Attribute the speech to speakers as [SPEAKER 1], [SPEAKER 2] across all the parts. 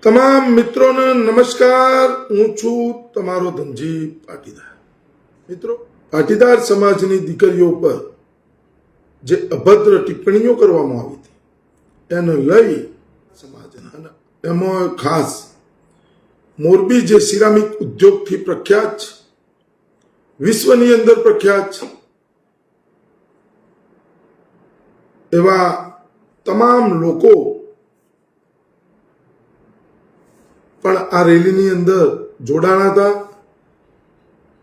[SPEAKER 1] તમામ મિત્રોને નમસ્કાર। હું છું તમારો ધનજી પાટીદાર। મિત્રો, પાટીદાર સમાજની દીકરીઓ પર જે અભદ્ર ટિપ્પણીઓ કરવામાં આવી હતી એને લઈ સમાજના એમાં ખાસ મોરબી જે સિરામિક ઉદ્યોગથી પ્રખ્યાત છે, વિશ્વની અંદર પ્રખ્યાત છે, એવા તમામ લોકો પણ આ રેલીની અંદર જોડાણા હતા।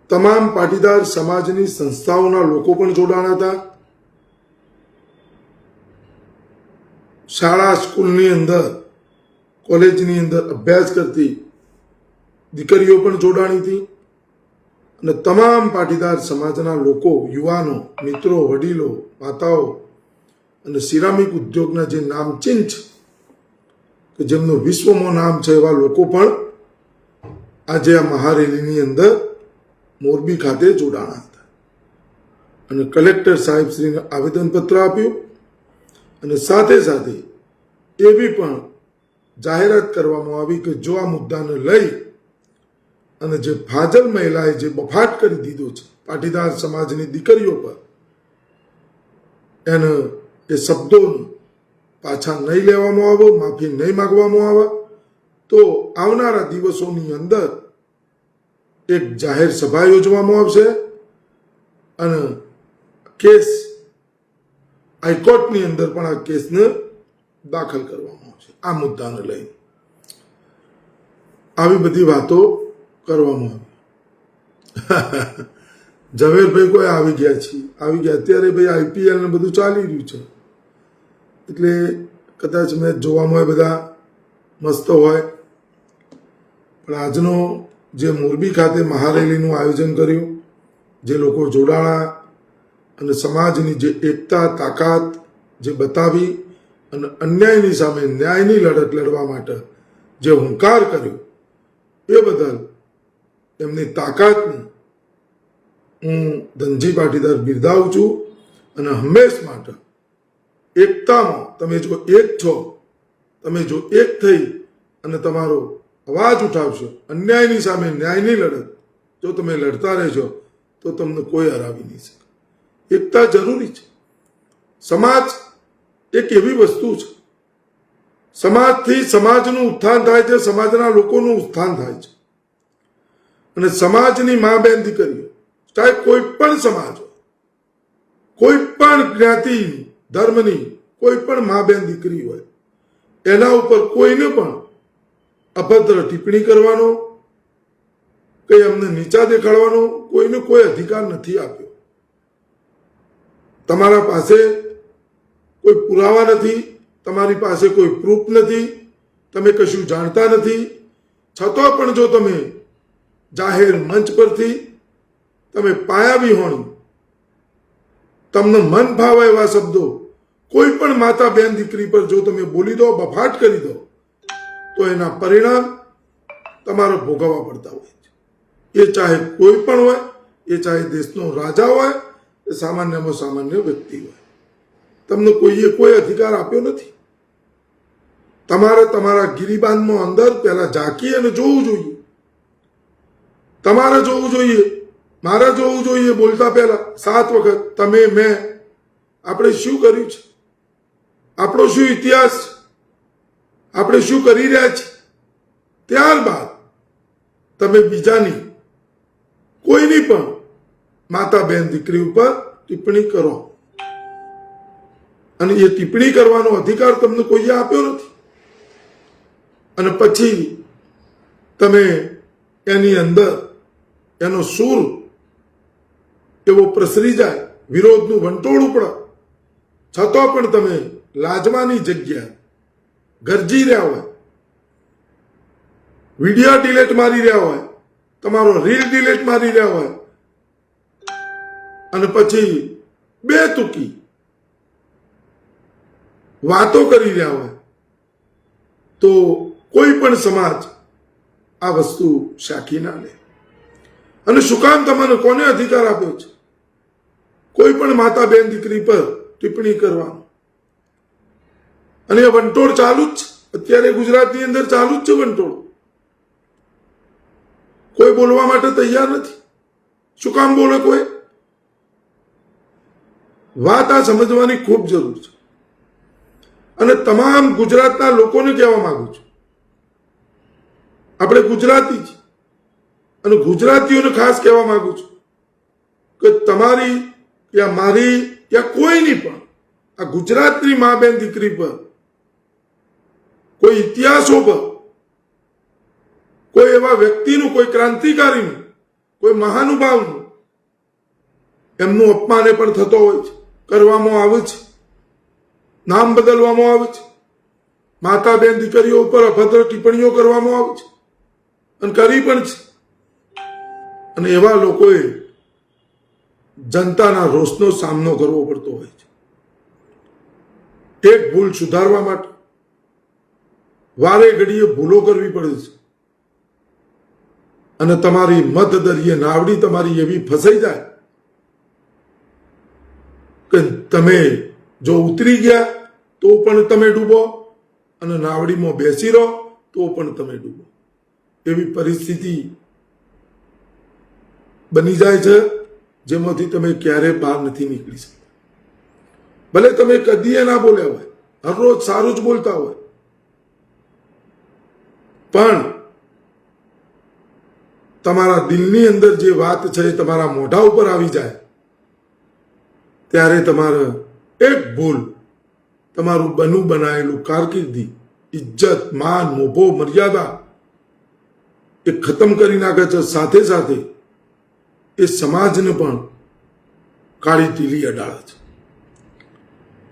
[SPEAKER 1] તમામ પાટીદાર સમાજની સંસ્થાઓના લોકો પણ જોડાણા હતા। શાળા સ્કૂલની અંદર, કોલેજની અંદર અભ્યાસ કરતી દીકરીઓ પણ જોડાણી હતી અને તમામ પાટીદાર સમાજના લોકો, યુવાનો, મિત્રો, વડીલો, માતાઓ અને સિરામિક ઉદ્યોગના જે નામચીન છે કે જેમનું વિશ્વમાં નામ છે એવા લોકો પણ આજે આ મહારેલીની અંદર મોરબી ખાતે જોડાણા હતા અને કલેક્ટર સાહેબશ્રીને આવેદનપત્ર આપ્યું અને સાથે સાથે એવી પણ જાહેરાત કરવામાં આવી કે જો આ મુદ્દાને લઈ અને જે ફાજલ મહિલાએ જે બફાટ કરી દીધો છે પાટીદાર સમાજની દીકરીઓ પર, એને એ શબ્દોનું પાછા નહીં લેવામાં આવે, માફી નહીં માગવામાં આવે તો આવનારા દિવસોની અંદર એક જાહેર સભા યોજવામાં આવશે અને કેસ હાઈકોર્ટની અંદર પણ આ કેસને દાખલ કરવામાં આવશે। આ મુદ્દાને લઈ આવી બધી વાતો કરવામાં આવી। ઝવેરભાઈ કોઈ આવી ગયા છે, આવી ગયા અત્યારે ભાઈ આઈપીએલ ને બધું ચાલી રહ્યું છે એટલે કદાચ મેચ જોવામાં બધા મસ્ત હોય, પણ આજનો જે મોરબી ખાતે મહારેલીનું આયોજન કર્યું, જે લોકો જોડાણા અને સમાજની જે એકતા, તાકાત જે બતાવી અને અન્યાયની સામે ન્યાયની લડત લડવા માટે જે હુંકાર કર્યો એ બદલ એમની તાકાતને હું ધનજી પાટીદાર બિરદાવું છું અને હંમેશ માટે એકતામાં તમે જો એક છો, તમે જો એક થઈ અને તમારો અવાજ ઉઠાવશો, અન્યાયની સામે ન્યાયની લડત જો તમે લડતા રહેશો તો તમને કોઈ હરાવી નહીં શકે। એકતા જરૂરી છે। સમાજ એક એવી વસ્તુ છે, સમાજથી સમાજનું ઉત્થાન થાય છે, સમાજના લોકોનું ઉત્થાન થાય છે અને સમાજની મા બેન દીકરીઓ, ચાહે કોઈ પણ સમાજ હોય, કોઈ પણ જ્ઞાતિની, ધર્મની કોઈ પણ મા બેન દીકરી હોય, એના ઉપર કોઈને પણ અભદ્ર ટિપ્પણી કરવાનો, કઈ એમને નીચા દેખાડવાનો કોઈને કોઈ અધિકાર નથી આપ્યો। તમારા પાસે કોઈ પુરાવા નથી, તમારી પાસે કોઈ પ્રૂફ નથી, તમે કશું જાણતા નથી, છતાં પણ જો તમે જાહેર મંચ પરથી તમે પાયા વિહોણી તમને મન ભાવે એવા શબ્દો કોઈ પણ માતા બેન દીકરી પર જો તમે બોલી દો, બફાટ કરી દો તો એના પરિણામ તમારે ભોગવવા પડતા હોય છે। એ ચાહે કોઈ પણ હોય, એ ચાહે દેશનો રાજા હોય, એ સામાન્યમાં સામાન્ય વ્યક્તિ હોય, તમને કોઈએ કોઈ અધિકાર આપ્યો નથી। તમારે તમારા ગિરિબાનમાં અંદર પહેલા ઝાંકી અને જોવું જોઈએ, તમારે જોવું જોઈએ, મારે જોવું જોઈએ બોલતા પહેલા 7 વખત તમે, મેં, આપણે શું કર્યું છે, આપણો શું ઇતિહાસ છે, આપણે શું કરી રહ્યા છીએ, ત્યારબાદ તમે બીજાની કોઈની પણ માતા બેન દીકરી ઉપર ટિપ્પણી કરો અને એ ટિપ્પણી કરવાનો અધિકાર તમને કોઈએ આપ્યો નથી અને પછી તમે એની અંદર એનો સૂર એવો પ્રસરી જાય, વિરોધનું વંટોળ પડે, છતાં પણ તમે લાજવાની જગ્યા ગરજી રહ્યા હોય, વિડીયો ડિલેટ મારી રહ્યા હોય, તમારો રીલ ડિલેટ મારી રહ્યા હોય અને પછી બે તૂકી વાતો કરી રહ્યા હોય તો કોઈ પણ સમાજ આ વસ્તુ શાખી ના લે। અને શું કામ તમને કોને અધિકાર આપ્યો છે કોઈ પણ માતા બેન દીકરી પર ટિપ્પણી કરવાનો? અને એ વંટોળ ચાલુ જ છે। અત્યારે ગુજરાતની અંદર ચાલુ જ છે વંટોળ. કોઈ બોલવા માટે તૈયાર નથી. શું કામ બોલે કોઈ? વાત આ સમજવાની ખૂબ જરૂર છે. અને તમામ ગુજરાતના લોકોને કહેવા માંગુ છું, આપણે ગુજરાતી છીએ અને ગુજરાતીઓને ખાસ કહેવા માંગુ છું કે તમારી યા મારી યા કોઈની પણ આ ગુજરાતની મા બેન દીકરી પર, કોઈ ઇતિહાસો પર, કોઈ એવા વ્યક્તિનું, કોઈ ક્રાંતિકારીનું, કોઈ મહાનુભાવનું એમનું અપમાન પણ થતો હોય છે, કરવામાં આવે છે, નામ બદલવામાં આવે છે, માતા બેન દીકરીઓ ઉપર અભદ્ર ટિપ્પણીઓ કરવામાં આવે છે અને કરી પણ છે. અને એવા લોકોએ જનતાના રોષનો સામનો કરવો પડતો હોય છે. એક ભૂલ સુધારવા માટે વારે ઘડીએ ભૂલો કરવી પડે છે અને તમારી મત દરિયે નાવડી તમારી એવી ફસાઈ જાય કે તમે જો ઉતરી ગયા તો પણ તમે ડૂબો અને નાવડીમાં બેસી રહો તો પણ તમે ડૂબો. એવી પરિસ્થિતિ બની જાય છે જેમાંથી તમે ક્યારે બહાર નથી નીકળી શકતા. ભલે તમે કદીએ ના બોલ્યા હોય, હરરોજ સારું જ બોલતા હોય, પણ તમારા દિલની અંદર જે વાત છે એ તમારા મોઢા ઉપર આવી જાય ત્યારે તમારે એક ભૂલ તમારું બનું બનાયેલું કારકિર્દી, ઇજ્જત, માન, મોભો, મર્યાદા એ ખતમ કરી નાખે છે. સાથે સાથે એ સમાજને પણ કાળી ટીલી અડાડે છે.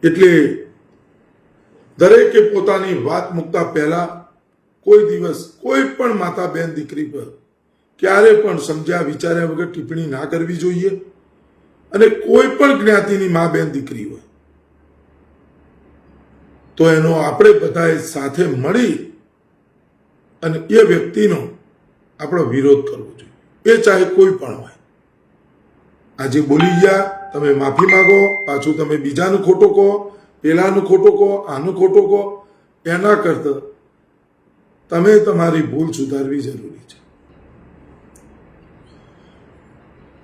[SPEAKER 1] એટલે દરેકે પોતાની વાત મૂકતા પહેલા કોઈ દિવસ કોઈ પણ માતા બેન દીકરી પર ક્યારે પણ સમજ્યા વિચાર્યા વગર ટિપ્પણી ના કરવી જોઈએ. અને કોઈ પણ જ્ઞાતિની મા બેન દીકરી હોય તો એનો આપણે બધાએ સાથે મળી અને એ વ્યક્તિનો આપણો વિરોધ કરવો જોઈએ, એ ચાહે કોઈ પણ હોય. આજે બોલી ગયા, તમે માફી માંગો, પાછું તમે બીજાનું ખોટો કહો, પેલાનું ખોટો કહો, આનું ખોટો કહો, એના કરતા તમે તમારી ભૂલ સુધારવી જરૂરી છે.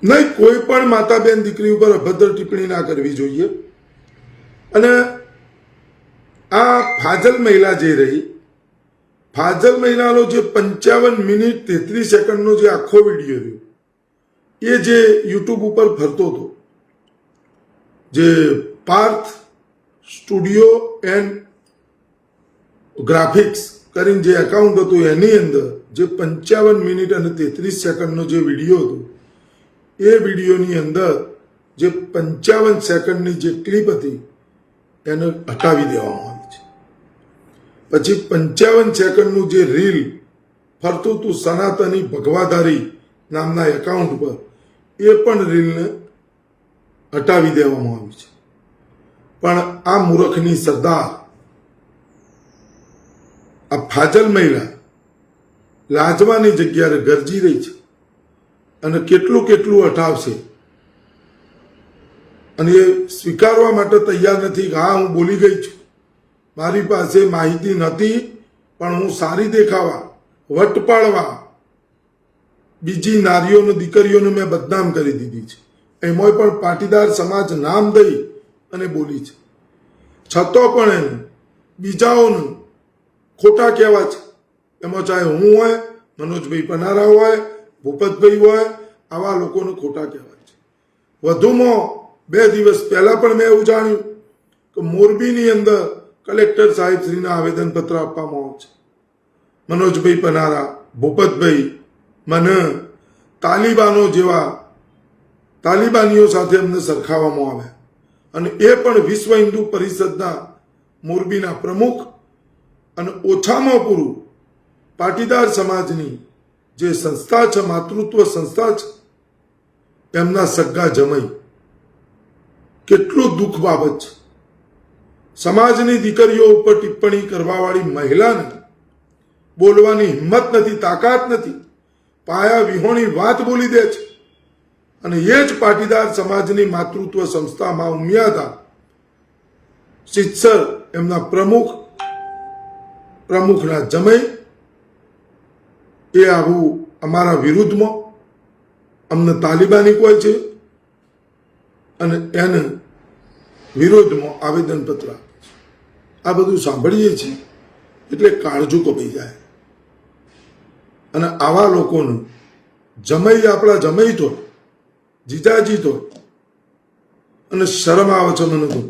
[SPEAKER 1] નહીં, કોઈ પણ માતા બેન દીકરી ઉપર અભદ્ર ટિપ્પણી ના કરવી જોઈએ. અને આ ફાજલ મહિલા જે રહી, ફાજલ મહિલાનો જે 55 મિનિટ 33 સેકન્ડનો જે આખો વિડીયો રહ્યો, એ જે યુટ્યુબ ઉપર ફરતો હતો, જે પાર્થ સ્ટુડિયો એન્ડ ગ્રાફિક્સ કરીને જે એકાઉન્ટ હતું એની અંદર જે 55 મિનિટ અને 33 સેકન્ડનો જે વિડીયો હતો, એ વિડીયોની અંદર જે 55 સેકન્ડની જે ક્લિપ હતી એને હટાવી દેવામાં આવી છે. પછી 55 સેકન્ડનું જે રીલ ફરતું હતું સનાતની ભગવાધારી નામના એકાઉન્ટ પર, એ પણ રીલને હટાવી દેવામાં આવી છે. પણ આ મૂર્ખની સરદાર, આ ફાજલ મહિલા લાજવાની જગ્યાએ ગરજી રહી છે અને કેટલું કેટલું હટાવશે અને એ સ્વીકારવા માટે તૈયાર નથી કે હા હું બોલી ગઈ છું, મારી પાસે માહિતી નથી, પણ હું સારી દેખાવા, વટ પાડવા બીજી નારીઓને, દીકરીઓને મેં બદનામ કરી દીધી છે. એમાંય પણ પાટીદાર સમાજ નામ દઈ અને બોલી છે. છતાં પણ એનું બીજાઓનું ખોટા કહેવા છે. એમાં ચાહે હું હોય, મનોજભાઈ પનારા હોય, ભૂપતભાઈ હોય, આવા લોકોને ખોટા કહેવાય છે. વધુમાં 2 દિવસ પહેલા પણ મેં એવું જાણ્યું કે મોરબીની અંદર કલેક્ટર સાહેબ શ્રીના આવેદનપત્ર આપવામાં આવે છે. મનોજભાઈ પનારા, ભૂપતભાઈ મને તાલિબાનો જેવા તાલિબાનીઓ સાથે અમને સરખાવવામાં આવ્યા અને એ પણ વિશ્વ હિન્દુ પરિષદના મોરબીના પ્રમુખ અને ઓછામાં પૂરું પાટીદાર સમાજની જે સંસ્થા છે, માતૃત્વ સંસ્થા છે, એમના સગા જમાઈ. કેટલું દુઃખ બાબત છે. સમાજની દીકરીઓ ઉપર ટિપ્પણી કરવાવાળી મહિલાને બોલવાની હિંમત નથી, તાકાત નથી, પાયા વિહોણી વાત બોલી દે છે. અને એ જ પાટીદાર સમાજની માતૃત્વ સંસ્થામાં ઉમિયાદા શિક્ષર એમના પ્રમુખ પ્રમુખના જમાઈ એ આવું અમારા વિરુદ્ધમાં અમને તાલિબાની કહે છે અને એને વિરોધમાં આવેદનપત્ર આપે છે. આ બધું સાંભળીએ છીએ એટલે કાળજું કપાઈ જાય. અને આવા લોકોનું જમાઈ આપણા જમાઈ તો જીજાજી તો અને શરમ આવે છે મને તો.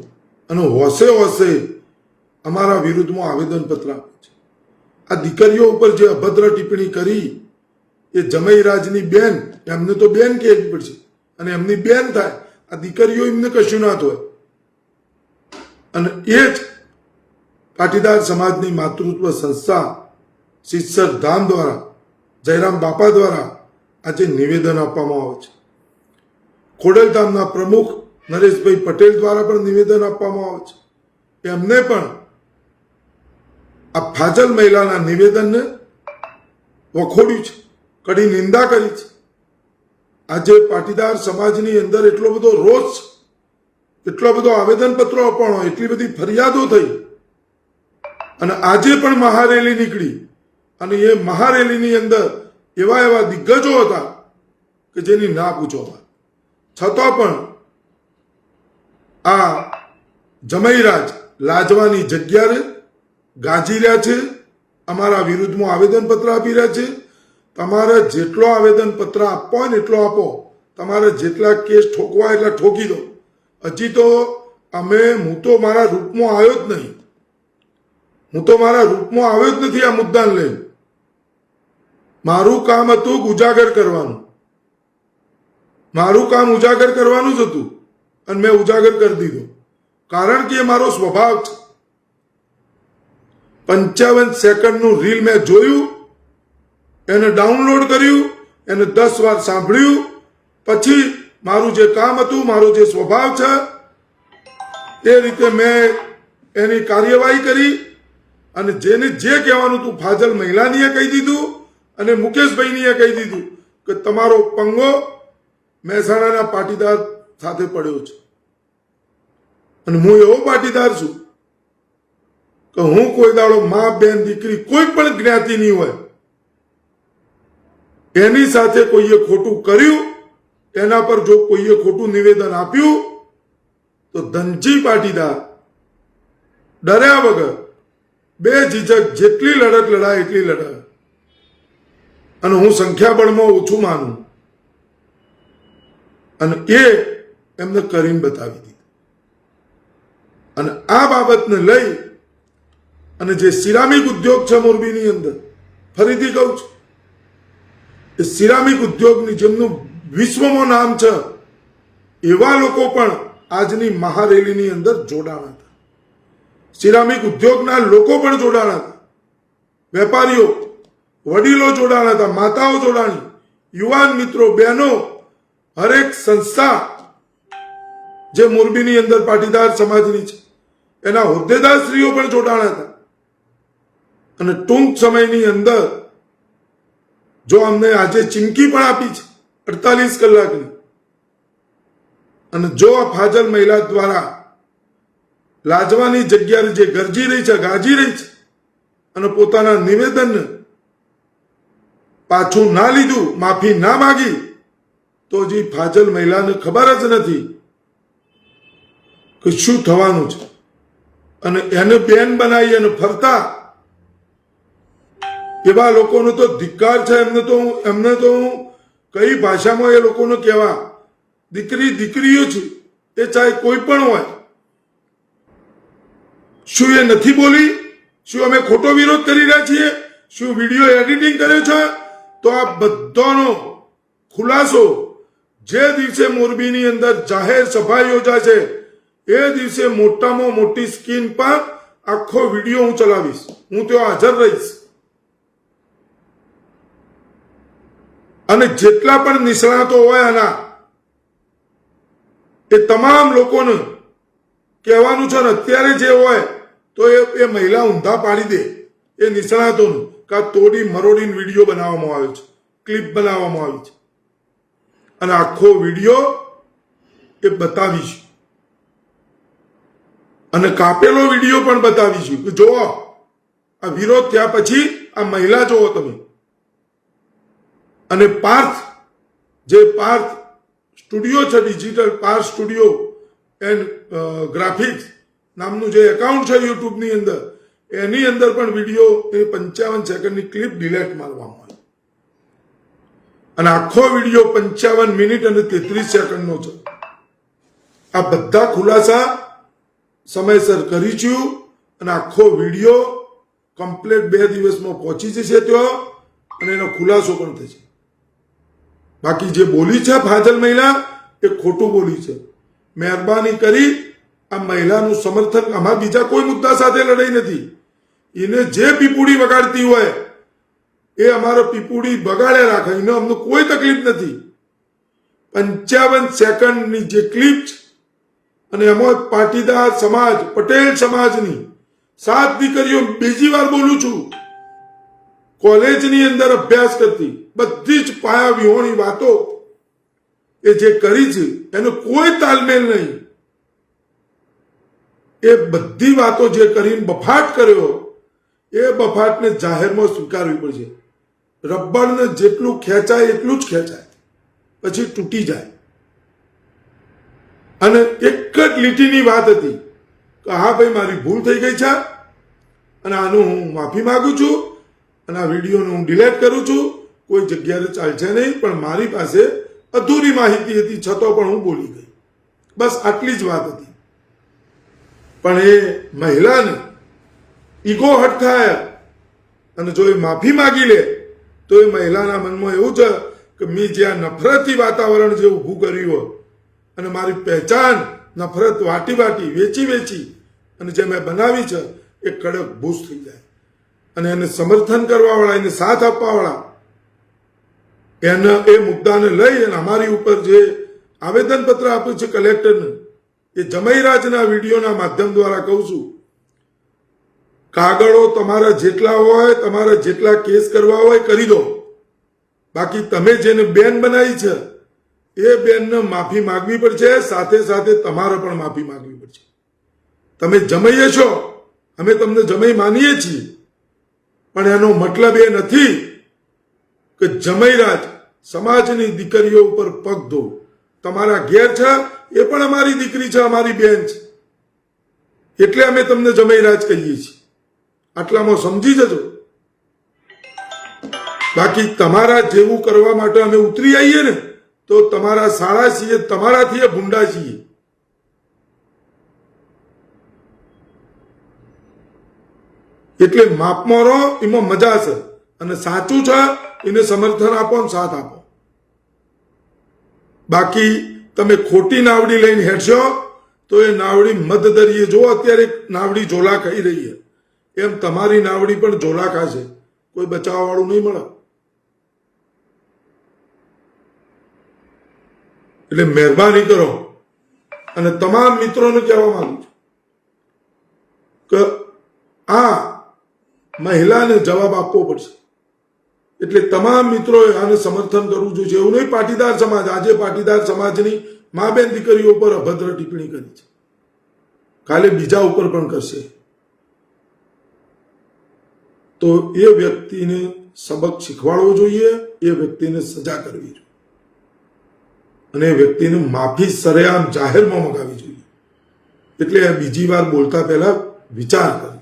[SPEAKER 1] અને હોશે હોશે અમારા વિરુદ્ધમાં આવેદનપત્ર આપે છે. આ દીકરીઓ ઉપર જે અભદ્ર ટિપ્પણી કરી એ જમાઈરાજની બેન, એમને તો બેન કહેવી પડશે અને એમની બેન થાય. આ દીકરીઓ એમને કશું ના થાય. અને એ જ પાટીદાર સમાજની માતૃત્વ સંસ્થા શિક્ષક ધામ દ્વારા જયરામ બાપા દ્વારા આજે નિવેદન આપવામાં આવે છે. ખોડલધામના પ્રમુખ નરેશભાઈ પટેલ દ્વારા પણ નિવેદન આપવામાં આવે છે. એમને પણ આ ફાજલ મહિલાના નિવેદનને વખોડ્યું છે, કડી નિંદા કરી છે. આજે પાટીદાર સમાજની અંદર એટલો બધો રોષ છે, એટલો બધો આવેદનપત્રો આપવાનો, એટલી બધી ફરિયાદો થઈ અને આજે પણ મહારેલી નીકળી અને એ મહારેલીની અંદર એવા એવા દિગ્ગજો હતા કે જેની ના પૂછો. છતાં પણ આ જમાઈરાજ લાજવાની જગ્યાએ ગાજી રહ્યા છે, અમારા વિરુદ્ધમાં આવેદનપત્ર આપી રહ્યા છે. તમારે જેટલો આવેદનપત્ર આપવો હોય ને એટલો આપો, તમારે જેટલા કેસ ઠોકવા એટલા ઠોકી દો. હજી તો હું તો મારા રૂપમાં આવ્યો જ નહીં, હું તો મારા રૂપમાં આવ્યો જ નથી આ મુદ્દાને લઈને. મારું કામ હતું ઉજાગર કરવાનું, મારું કામ ઉજાગર કરવાનું જ હતું અને મેં ઉજાગર કરી દીધો. કારણ કે એ મારો સ્વભાવ છે. 55 સેકન્ડનું રીલ મેં જોયું, એને ડાઉનલોડ કર્યું, એને 10 વાર સાંભળ્યું, પછી મારું જે કામ હતું, મારો જે સ્વભાવ છે એ રીતે મેં એની કાર્યવાહી કરી અને જેને જે કહેવાનું હતું ફાજલ મહિલાનીએ કહી દીધું અને મુકેશભાઈનીએ કહી દીધું કે તમારો પંગો મહેસાણાના પાટીદાર સાથે પડ્યો છે. અને હું એવો પાટીદાર છું કે હું કોઈ દાડો મા બેન દીકરી કોઈ પણ જ્ઞાતિની હોય એની સાથે કોઈએ ખોટું કર્યું, એના પર જો કોઈએ ખોટું નિવેદન આપ્યું તો ધનજી પાટીદાર ડર્યા વગર બે ઝીઝક જેટલી લડત લડાય એટલી લડાય. અને હું સંખ્યાબળમાં ઓછું માનું અને એ એમને કરીને બતાવી દીધું. અને આ બાબતને લઈ અને જે સિરામિક ઉદ્યોગ છે મોરબીની અંદર, ફરીથી કહું છું, એ સિરામિક ઉદ્યોગની જેમનું વિશ્વમાં નામ છે એવા લોકો પણ આજની મહારેલીની અંદર જોડાણા હતા. સિરામિક ઉદ્યોગના લોકો પણ જોડાણા હતા, વેપારીઓ, વડીલો જોડાણા હતા, માતાઓ જોડાણી, યુવાન મિત્રો, બહેનો, હરેક સંસ્થા જે મોરબીની અંદર પાટીદાર સમાજની છે એના હોદ્દેદારશ્રીઓ પણ જોડાણા હતા. અને ટૂંક સમયની અંદર જો અમને આજે ચીમકી પણ આપી છે 48 કલાકની, અને જો આ ફાજલ મહિલા દ્વારા લાજવાની જગ્યાએ જે ગરજી રહી છે, ગાજી રહી છે અને પોતાના નિવેદનને પાછું ના લીધું, માફી ના માગી, તો હજી ફાજલ મહિલાને ખબર જ નથી કે શું થવાનું છે. અને એને બેન બનાવી અને ફરતા એવા લોકોનો તો ધિક્કાર છે. એમને તો હું કઈ ભાષામાં એ લોકોને કહેવા, દીકરીઓ છે એ ચાહે કોઈ પણ હોય. શું એ નથી બોલી? શું અમે ખોટો વિરોધ કરી રહ્યા છીએ? શું વિડીયો એડિટિંગ કર્યો છે? તો આ બધાનો ખુલાસો જે દિવસે મોરબીની અંદર જાહેર સભા યોજાશે એ દિવસે મોટામાં મોટી સ્ક્રીન પર આખો વિડીયો હું ચલાવીશ, હું ત્યાં હાજર રહીશ. અને જેટલા પણ નિષ્ણાતો હોય આના એ તમામ લોકોને કહેવાનું છે ને અત્યારે જે હોય તો એ મહિલા ઊંધા પાડી દે એ નિષ્ણાતોનું કે આ તોડી મરોડીને વિડીયો બનાવવામાં આવ્યો છે, ક્લિપ બનાવવામાં આવી છે અને આખો વિડીયો એ બતાવીશું અને કાપેલો વિડીયો પણ બતાવીશું કે જો આ વિરોધ થયા પછી આ મહિલા જોવો તમે, અને પાર્થ સ્ટુડિયો છે, digital Parth studio and graphics નામનું જે એકાઉન્ટ છે યુટ્યુબની અંદર, એની અંદર પણ વિડીયો 55 સેકન્ડની ક્લિપ ડિલેટ મારવામાં આવી અને આખો વિડીયો 55 મિનિટ અને 33 સેકન્ડનો છે. આ બધા ખુલાસા સમયસર કરી છું અને આખો વિડીયો કમ્પ્લીટ 2 દિવસમાં પહોંચી જશે ત્યાં અને એનો ખુલાસો પણ થશે. બાકી જે બોલી છે ફાજલ મહિલા એ ખોટું બોલી છે. મહેરબાની કરી આ મહિલાનું સમર્થન, આમાં બીજા કોઈ મુદ્દા સાથે લડાઈ નથી. એને જે પીપુડી વગાડતી હોય એ અમારો પીપુડી બગાડે રાખે, એને અમને કોઈ તકલીફ નથી. 55 સેકન્ડની જે ક્લિપ છે અને એમાં પાટીદાર સમાજ, પટેલ સમાજની 7 દીકરીઓ, બીજી વાર બોલું છું, કોલેજની અંદર અભ્યાસ કરતી, બધી જ પાયા વિહોણી વાતો એ જે કરી છે એનો કોઈ તાલમેલ નહીં. એ બધી વાતો જે કરીને બફાટ કર્યો એ બફાટને જાહેરમાં સ્વીકારવી પડશે. રબરને જેટલું ખેંચાય એટલું જ ખેંચાય, પછી તૂટી જાય. અને એક જ લીટીની વાત હતી કે હા ભાઈ મારી ભૂલ થઈ ગઈ છે અને આનું હું માફી માંગુ છું અને આ વિડીયોને હું ડિલેટ કરું છું, કોઈ જગ્યાએ ચાલશે નહીં, પણ મારી પાસે અધૂરી માહિતી હતી છતાં પણ હું બોલી ગઈ. બસ આટલી જ વાત હતી. પણ એ મહિલાને ઈગો હટ થાય અને જો એ માફી માગી લે તો એ મહિલાના મનમાં એવું છે કે મેં જ્યાં નફરતી વાતાવરણ જે ઊભું કર્યું હોય અને મારી પહેચાન નફરત વાટી વેચી અને જે મેં બનાવી છે એ કડક ભૂસ થઈ જાય. અને એને સમર્થન કરવાવાળા, એને સાથ આપવાવાળા એના એ મુદ્દાને લઈ અને અમારી ઉપર જે આવેદનપત્ર આપ્યું છે કલેક્ટરને, એ જમૈરાજના વિડીયોના માધ્યમ દ્વારા કહું છું, કાગળો તમારા જેટલા હોય, તમારા જેટલા કેસ કરવા હોય કરી દો. બાકી તમે જેને બેન બનાવી છે એ બેનને માફી માંગવી પડશે, સાથે સાથે તમારે પણ માફી માંગવી પડશે. તમે જમૈયે છો, અમે તમને જમૈ માનીએ છીએ, પણ એનો મતલબ એ નથી કે જમૈરાજ સમાજની દીકરીઓ ઉપર પગ ધો. તમારા ઘેર છે એ પણ અમારી દીકરી છે, અમારી બેન છે, એટલે અમે તમને જમૈરાજ કહીએ છીએ. આટલામાં સમજી જજો. બાકી તમારા જેવું કરવા માટે અમે ઉતરી આવીએ ને તો તમારા શાળા છીએ, તમારાથી ભૂંડા છીએ. એટલે માપમાં રહો, એમાં મજા છે, અને સાચું છે એને સમર્થન આપો અને સાથ આપો. બાકી તમે ખોટી નાવડી લઈને હેડશો તો એ નાવડી મધદરિયે, જો અત્યારે નાવડી ઝોલા ખાઈ રહી છે એમ તમારી નાવડી પણ ઝોલા ખાશે, કોઈ બચાવવા વાળું નહીં મળે. એટલે મહેરબાની કરો અને તમામ મિત્રોને કહેવા માંગુ છું કે આ મહિલાને જવાબ આપવો પડશે. એટલે તમામ મિત્રોએ આને સમર્થન કરવું જોઈએ. એવું નહીં પાટીદાર સમાજ, આજે પાટીદાર સમાજની મા બેન દીકરીઓ ઉપર અભદ્ર ટિપ્પણી કરી છે, કાલે બીજા ઉપર પણ કરશે. તો એ વ્યક્તિને સબક શીખવાડવો જોઈએ, એ વ્યક્તિને સજા કરવી જોઈએ અને એ વ્યક્તિને માફી સરેઆમ જાહેરમાં મગાવી જોઈએ. એટલે બીજી વાર બોલતા પહેલા વિચાર કરે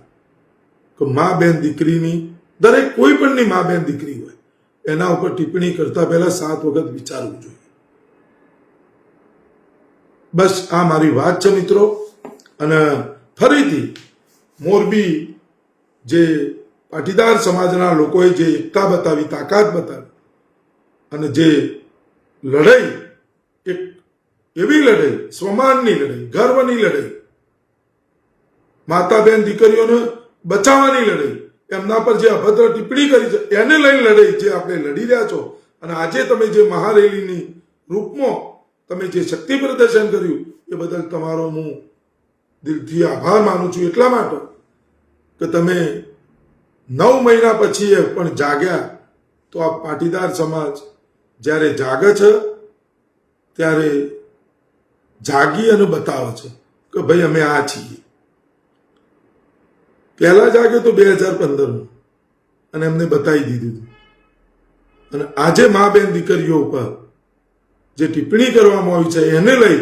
[SPEAKER 1] કે મા બેન દીકરીની, દરેક કોઈ પણની મા બેન દીકરી હોય એના ઉપર ટિપ્પણી કરતા પહેલા 7 વખત વિચારવું જોઈએ. બસ આ મારી વાત છે મિત્રો. અને ફરીથી મોરબી જે પાટીદાર સમાજના લોકોએ જે એકતા બતાવી, તાકાત બતાવી અને જે લડાઈ, એક એવી લડાઈ, સ્વમાનની લડાઈ, ગર્વની લડાઈ, માતા બેન દીકરીઓને બચાવવાની લડાઈ, એમના પર જે અભદ્ર ટિપ્પણી કરી છે એને લઈને લડાઈ જે આપણે લડી રહ્યા છો. અને આજે તમે જે મહારેલીની રૂપમાં તમે જે શક્તિ પ્રદર્શન કર્યું એ બદલ તમારો હું દિલથી આભાર માનું છું. એટલા માટે કે તમે 9 મહિના પછી પણ જાગ્યા. તો આ પાટીદાર સમાજ જ્યારે જાગે છે ત્યારે જાગી અને બતાવે છે કે ભાઈ અમે આ છીએ. પહેલા જાગ્યો તો 2015 અને એમને બતાવી દીધું હતું. અને આજે મા બેન દીકરીઓ ઉપર જે ટિપ્પણી કરવામાં આવી છે એને લઈ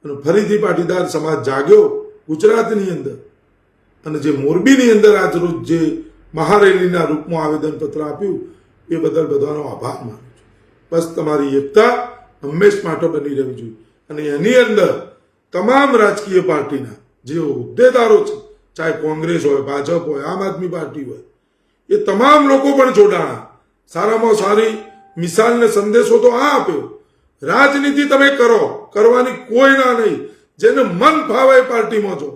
[SPEAKER 1] અને ફરીથી પાટીદાર સમાજ જાગ્યો ગુજરાતની અંદર. અને જે મોરબીની અંદર આજ રોજ જે મહારેલીના રૂપમાં આવેદનપત્ર આપ્યું એ બદલ બધાનો આભાર માનું છું. બસ તમારી એકતા હંમેશ માટે બની રહેવી જોઈએ. અને એની અંદર તમામ રાજકીય પાર્ટીના જે હોદ્દેદારો છે, ચાહે કોંગ્રેસ હોય, ભાજપ હોય, આમ આદમી પાર્ટી હોય, એ તમામ લોકો પણ જોડાણા. સારામાં સારી મિસાલ ને સંદેશો તો આ આપ્યો, રાજનીતિ તમે કરો, કરવાની કોઈ ના નહીં. જેને મન ફાવે પાર્ટીમાં જો,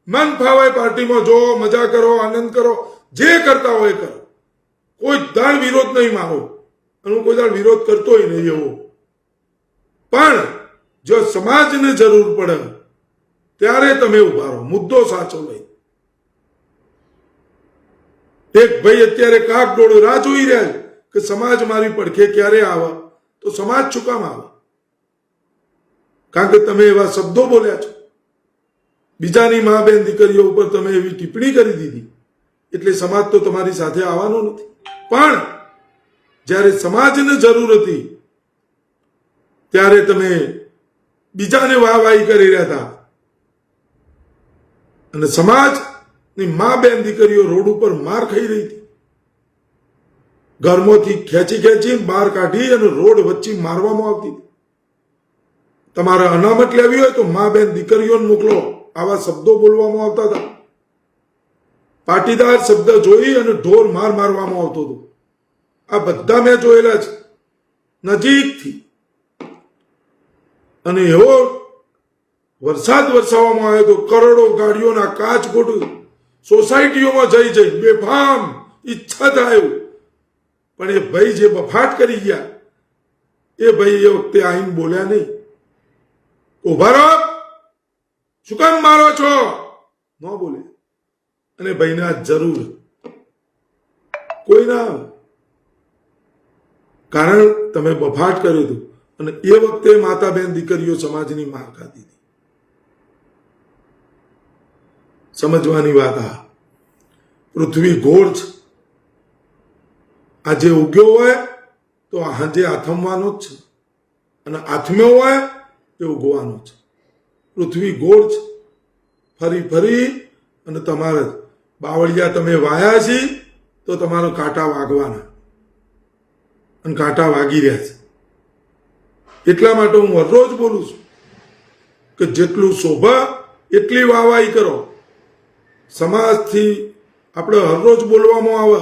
[SPEAKER 1] મન ફાવે પાર્ટીમાં જો, મજા કરો, આનંદ કરો, જે કરતા હોય કરો. કોઈ દાળ વિરોધ નહીં મારો, અને હું કોઈ દાળ વિરોધ કરતોય નહીં એવો. પણ જો સમાજને જરૂર પડે ત્યારે તમે ઉભા રહો, મુદ્દો સાચો લઈ. એક ભાઈ અત્યારે કાગડોળ રાહ જોઈ રહ્યા છે કે સમાજ મારી પડખે ક્યારે આવે, તો સમાજ શું કામ આવે? કારણ કે તમે એવા શબ્દો બોલ્યા છો, બીજાની મા બેન દીકરીઓ ઉપર તમે એવી ટિપ્પણી કરી દીધી, એટલે સમાજ તો તમારી સાથે આવવાનો નથી. પણ જ્યારે સમાજને જરૂર હતી ત્યારે તમે બીજાને વાહવાહી કરી રહ્યા હતા. અને સમાજની મા બેન દીકરીઓ રોડ ઉપર માર ખાઈ રહી હતી. ઘરમાંથી ખેંચી ખેંચી બહાર કાઢી અને રોડ વચ્ચે મારવામાં આવતી હતી. તમારા અનામત લેવી હોય તો મા બેન દીકરીઓને મોકલો, આવા શબ્દો બોલવામાં આવતા હતા. પાટીદાર શબ્દ જોઈ અને ઢોર માર મારવામાં આવતો હતો. આ બધા મેં જોયેલા છે નજીકથી. અને એવો વરસાદ વરસાવવામાં આવ્યો તો કરોડો ગાડીઓના કાચ ગોટ સોસાયટીઓમાં જઈ જઈ બેફામ ઈચ્છા થાય. પણ એ ભાઈ જે બફાટ કરી ગયા, એ ભાઈ એ વખતે આઈને બોલ્યા નહીં. ઉભા રહો, શું કામ મારો છો, ન બોલે. અને ભાઈને આ જરૂર કોઈ ના, કારણ તમે બફાટ કર્યું હતું. અને એ વખતે માતા બેન દીકરીઓ સમાજની માર ખાધી હતી. સમજવાની વાત આ પૃથ્વી ગોળ છે. આજે ઉગ્યો હોય તો હાજે આથમવાનો જ છે, અને આથમ્યો હોય એ ઉગવાનો છે. પૃથ્વી ગોળ છે. ફરી ફરી અને તમારે બાવળિયા તમે વાયા છે તો તમારો કાંટા વાગવાના, અને કાંટા વાગી રહ્યા છે. એટલા માટે હું હરરોજ બોલું છું કે જેટલું શોભા એટલી વાહવાહી કરો. સમાજથી આપણે હરરોજ બોલવામાં આવે,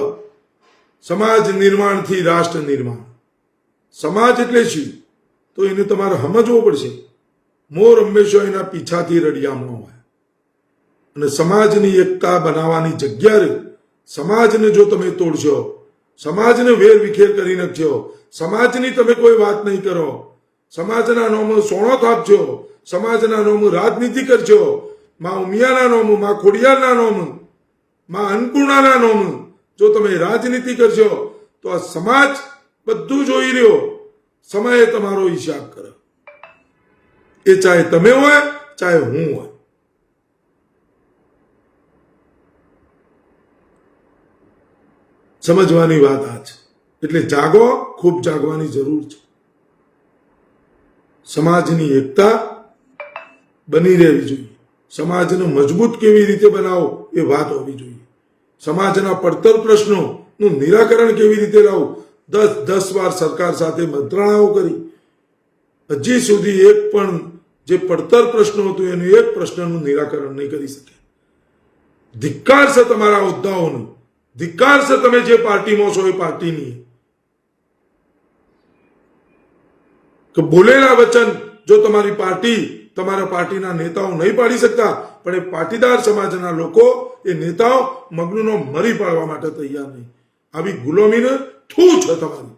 [SPEAKER 1] સમાજ નિર્માણથી રાષ્ટ્ર નિર્માણ. સમાજ એટલે શું તો એને તમારે સમજવો પડશે. મોર હંમેશા એના પીછાથી રડિયામણો હોય. અને સમાજની એકતા બનાવવાની જગ્યાએ સમાજને જો તમે તોડશો, સમાજને વેર વિખેર કરી નાખશો, સમાજની તમે કોઈ વાત નહીં કરો, સમાજના નામો સોણો થાપશો, સમાજના નામો રાજનીતિ કરશો, માં ઉમિયાના નામો, માં ખોડિયારના નામો, માં અન્નપૂર્ણાના નામો જો તમે રાજનીતિ કરશો તો આ સમાજ બધું જોઈ રહ્યો. સમયે તમારો હિસાબ કરે, એ ચાહે તમે હોય ચાહે હું હોય. સમજવાની વાત આ છે. એટલે જાગો, ખૂબ જાગવાની જરૂર છે. સમાજની એકતા બની રહેવી જોઈએ. સમાજને મજબૂત કેવી રીતે બનાવો એ વાત હોવી જોઈએ. સમાજના પડતર પ્રશ્નોનું નિરાકરણ કેવી રીતે લાવવું, 10 વાર સરકાર સાથે મંત્રણાઓ કરી, હજી સુધી એક પણ જે પડતર પ્રશ્નો હતું એનું એક પ્રશ્નનું નિરાકરણ નહીં કરી શકે. ધિક્કાર છે તમારા હોદ્દાઓનો, ધિક્કાર છે તમે જે પાર્ટીમાં છો એ પાર્ટીની. કે બોલેલા વચન જો તમારી પાર્ટી, તમારા પાર્ટીના નેતાઓ નહીં પાડી શકતા, પણ એ પાટીદાર સમાજના લોકો એ નેતાઓ મગનુનો મરી પાડવા માટે તૈયાર નહીં. આવી ગુલામીને થૂ છે તમારી.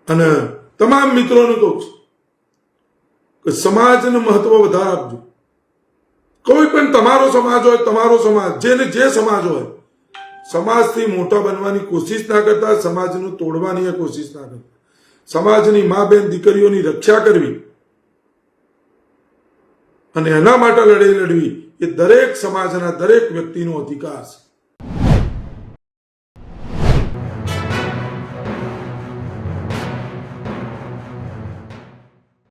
[SPEAKER 1] અને તમામ મિત્રોને કહું છું કે સમાજને મહત્વ વધારે આપજો. કોઈ પણ તમારો સમાજ હોય, તમારો સમાજ, જેને જે સમાજ હોય, સમાજથી મોટા બનવાની કોશિશ ના કરતા, સમાજને તોડવાની કોશિશ ના કરતા. સમાજની મા બેન દીકરીઓની રક્ષા કરવી અને એના માટે લડાઈ લડવી એ દરેક સમાજના દરેક વ્યક્તિનો અધિકાર છે.